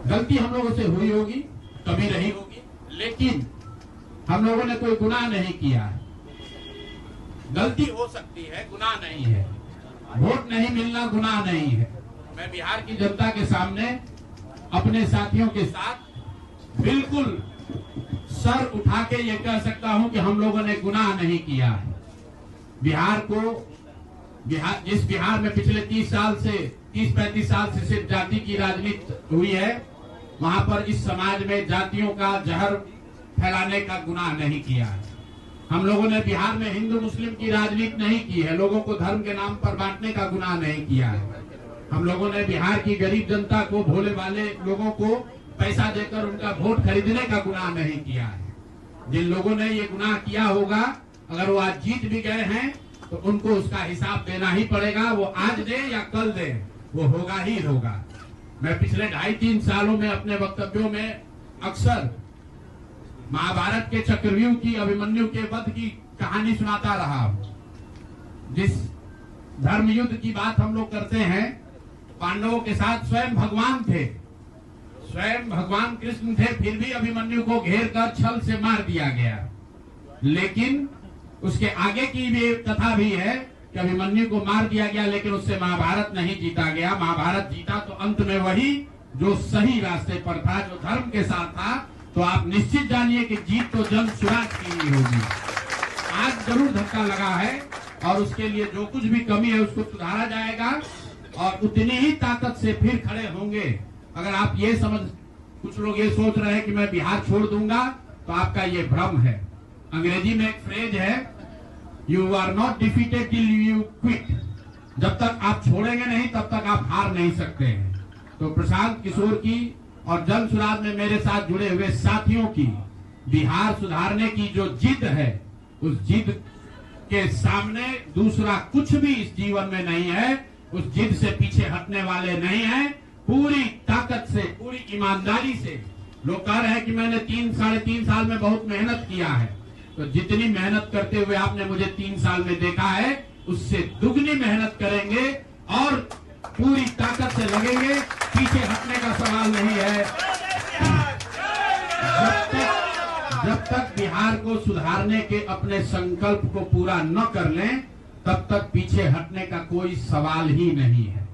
गलती हम लोगों से हुई होगी, कभी रही होगी, लेकिन हम लोगों ने कोई गुनाह नहीं किया है। गलती हो सकती है, गुनाह नहीं है। वोट नहीं मिलना गुनाह नहीं है। मैं बिहार की जनता के सामने अपने साथियों के साथ बिल्कुल सर उठा के ये कह सकता हूं कि हम लोगों ने गुनाह नहीं किया है। जिस बिहार में पिछले 30-35 साल से सिर्फ जाति की राजनीति हुई है, वहां पर इस समाज में जातियों का जहर फैलाने का गुनाह नहीं किया है। हम लोगों ने बिहार में हिंदू मुस्लिम की राजनीति नहीं की है, लोगों को धर्म के नाम पर बांटने का गुनाह नहीं किया है। हम लोगों ने बिहार की गरीब जनता को, भोले वाले लोगों को पैसा देकर उनका वोट खरीदने का गुनाह नहीं किया है। जिन लोगों ने ये गुनाह किया होगा, अगर वो आज जीत भी गए हैं तो उनको उसका हिसाब देना ही पड़ेगा। वो आज दे या कल दे, वो होगा ही होगा। मैं पिछले 2.5-3 सालों में अपने वक्तव्यों में अक्सर महाभारत के चक्रव्यूह की, अभिमन्यु के वध की कहानी सुनाता रहा हूं। जिस धर्म युद्ध की बात हम लोग करते हैं, पांडवों के साथ स्वयं भगवान थे, स्वयं भगवान कृष्ण थे, फिर भी अभिमन्यु को घेर कर छल से मार दिया गया। लेकिन उसके आगे की भी कथा भी है कि अभिमन्यु को मार दिया गया, लेकिन उससे महाभारत नहीं जीता गया। महाभारत जीता तो अंत में वही जो सही रास्ते पर था, जो धर्म के साथ था। तो आप निश्चित जानिए कि जीत तो जन स्वराज की ही होगी। आज जरूर धक्का लगा है और उसके लिए जो कुछ भी कमी है उसको सुधारा जाएगा और उतनी ही ताकत से फिर खड़े होंगे। अगर आप ये कुछ लोग ये सोच रहे हैं कि मैं बिहार छोड़ दूंगा, तो आपका ये भ्रम है। अंग्रेजी में एक फ्रेज है, you are not defeated till you quit. जब तक आप छोड़ेंगे नहीं तब तक आप हार नहीं सकते हैं। तो प्रशांत किशोर की और जन सुराज में मेरे साथ जुड़े हुए साथियों की बिहार सुधारने की जो जिद है, उस जिद के सामने दूसरा कुछ भी इस जीवन में नहीं है। उस जिद से पीछे हटने वाले नहीं है। पूरी ताकत से, पूरी ईमानदारी से। लोग कह रहे हैं कि मैंने 3-3.5 साल में बहुत मेहनत किया है, तो जितनी मेहनत करते हुए आपने मुझे 3 साल में देखा है, उससे दुगनी मेहनत करेंगे और पूरी ताकत से लगेंगे। पीछे हटने का सवाल नहीं है। जब तक बिहार को सुधारने के अपने संकल्प को पूरा न कर लें, तब तक पीछे हटने का कोई सवाल ही नहीं है।